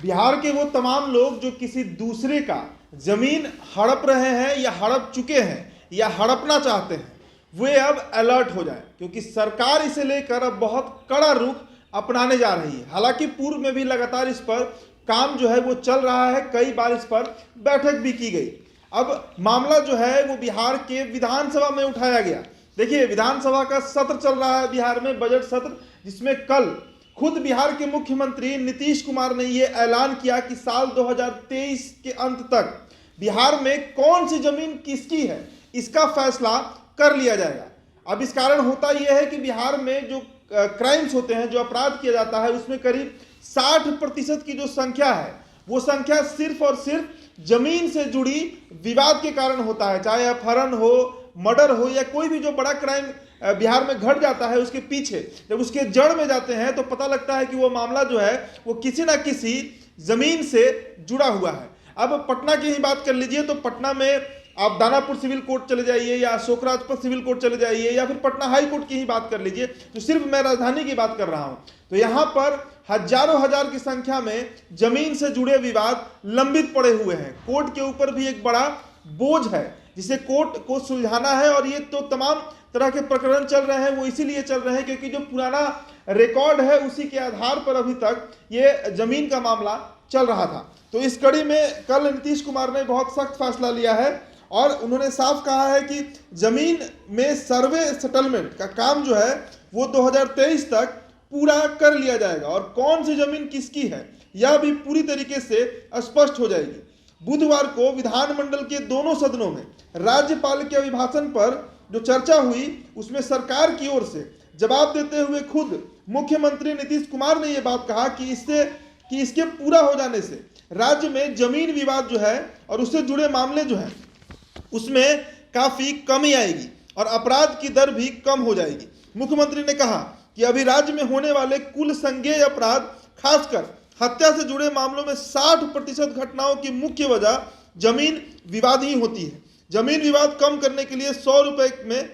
बिहार के वो तमाम लोग जो किसी दूसरे का जमीन हड़प रहे हैं या हड़प चुके हैं या हड़पना चाहते हैं, वे अब अलर्ट हो जाएं, क्योंकि सरकार इसे लेकर अब बहुत कड़ा रुख अपनाने जा रही है। हालांकि पूर्व में भी लगातार इस पर काम जो है वो चल रहा है, कई बार इस पर बैठक भी की गई। अब मामला जो है वो बिहार के विधानसभा में उठाया गया। देखिए, विधानसभा का सत्र चल रहा है बिहार में, बजट सत्र, जिसमें कल खुद बिहार के मुख्यमंत्री नीतीश कुमार ने यह ऐलान किया कि साल 2023 के अंत तक बिहार में कौन सी जमीन किसकी है इसका फैसला कर लिया जाएगा। अब इस कारण होता यह है कि बिहार में जो क्राइम्स होते हैं, जो अपराध किया जाता है, उसमें करीब 60% की जो संख्या है वो संख्या सिर्फ और सिर्फ जमीन से जुड़ी विवाद के कारण होता है। चाहे अपहरण हो, मर्डर हो या कोई भी जो बड़ा क्राइम बिहार में घट जाता है, उसके पीछे जब उसके जड़ में जाते हैं तो पता लगता है कि वो मामला जो है वो किसी ना किसी जमीन से जुड़ा हुआ है। अब पटना की ही बात कर लीजिए तो पटना में आप दानापुर सिविल कोर्ट चले जाइए या अशोक राजपथ सिविल कोर्ट चले जाइए या फिर पटना हाई कोर्ट की ही बात कर लीजिए, तो सिर्फ मैं राजधानी की बात कर रहा हूं, तो यहां पर हजारों हजार की संख्या में जमीन से जुड़े विवाद लंबित पड़े हुए हैं। कोर्ट के ऊपर भी एक बड़ा बोझ है जिसे कोर्ट को सुलझाना है, और ये तो तमाम तरह के प्रकरण चल रहे हैं वो इसीलिए चल रहे हैं क्योंकि जो पुराना रिकॉर्ड है उसी के आधार पर अभी तक ये जमीन का मामला चल रहा था। तो इस कड़ी में कल नीतीश कुमार ने बहुत सख्त फैसला लिया है और उन्होंने साफ कहा है कि जमीन में सर्वे सेटलमेंट का काम जो है वो 2023 तक पूरा कर लिया जाएगा और कौन सी जमीन किसकी है यह भी पूरी तरीके से स्पष्ट हो जाएगी। बुधवार को विधानमंडल के दोनों सदनों में राज्यपाल के अभिभाषण पर जो चर्चा हुई उसमें सरकार की ओर से जवाब देते हुए खुद मुख्यमंत्री नीतीश कुमार ने यह बात कहा कि इसके पूरा हो जाने से राज्य में जमीन विवाद जो है और उससे जुड़े मामले जो हैं उसमें काफी कमी आएगी और अपराध की दर भी कम हो जाएगी। मुख्यमंत्री ने कहा कि अभी राज्य में होने वाले कुल संज्ञेय अपराध, खासकर हत्या से जुड़े मामलों में 60% घटनाओं की मुख्य वजह जमीन विवाद ही होती है। जमीन विवाद कम करने के लिए 100 रुपए में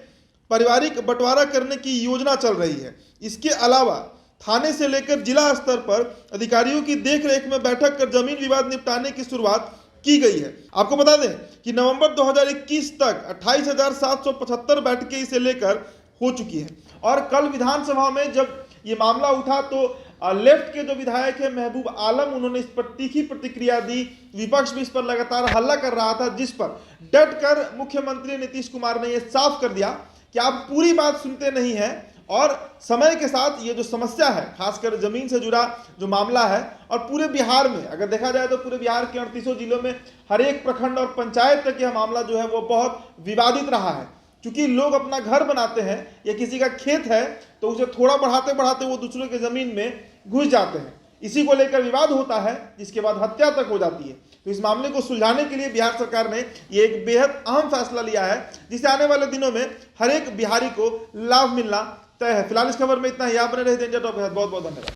पारिवारिक बंटवारा करने की योजना चल रही है। इसके अलावा थाने से लेकर जिला स्तर पर अधिकारियों की देखरेख में बैठक कर जमीन विवाद निपटाने की शुरुआत की गई है। आपको बता दें कि नवंबर 2021 तक 28,775 बैठकें इसे लेकर हो चुकी है। और कल विधानसभा में जब ये मामला उठा तो लेफ्ट के जो विधायक है महबूब आलम, उन्होंने इस पर तीखी प्रतिक्रिया दी। विपक्ष भी इस पर लगातार हल्ला कर रहा था, जिस पर डट कर मुख्यमंत्री नीतीश कुमार ने यह साफ कर दिया कि आप पूरी बात सुनते नहीं हैं और समय के साथ ये जो समस्या है, खासकर जमीन से जुड़ा जो मामला है, और पूरे बिहार में अगर देखा जाए तो पूरे बिहार के 38 जिलों में हर एक प्रखंड और पंचायत तक यह मामला जो है वो बहुत विवादित रहा है। क्योंकि लोग अपना घर बनाते हैं या किसी का खेत है तो उसे थोड़ा बढ़ाते बढ़ाते वो दूसरों की जमीन में घुस जाते हैं, इसी को लेकर विवाद होता है जिसके बाद हत्या तक हो जाती है। तो इस मामले को सुलझाने के लिए बिहार सरकार ने ये एक बेहद अहम फैसला लिया है जिससे आने वाले दिनों में हर एक बिहारी को लाभ मिलना तय है। फिलहाल इस खबर में इतना ही। आप बने रहे डेंजर टॉप। बहुत बहुत धन्यवाद।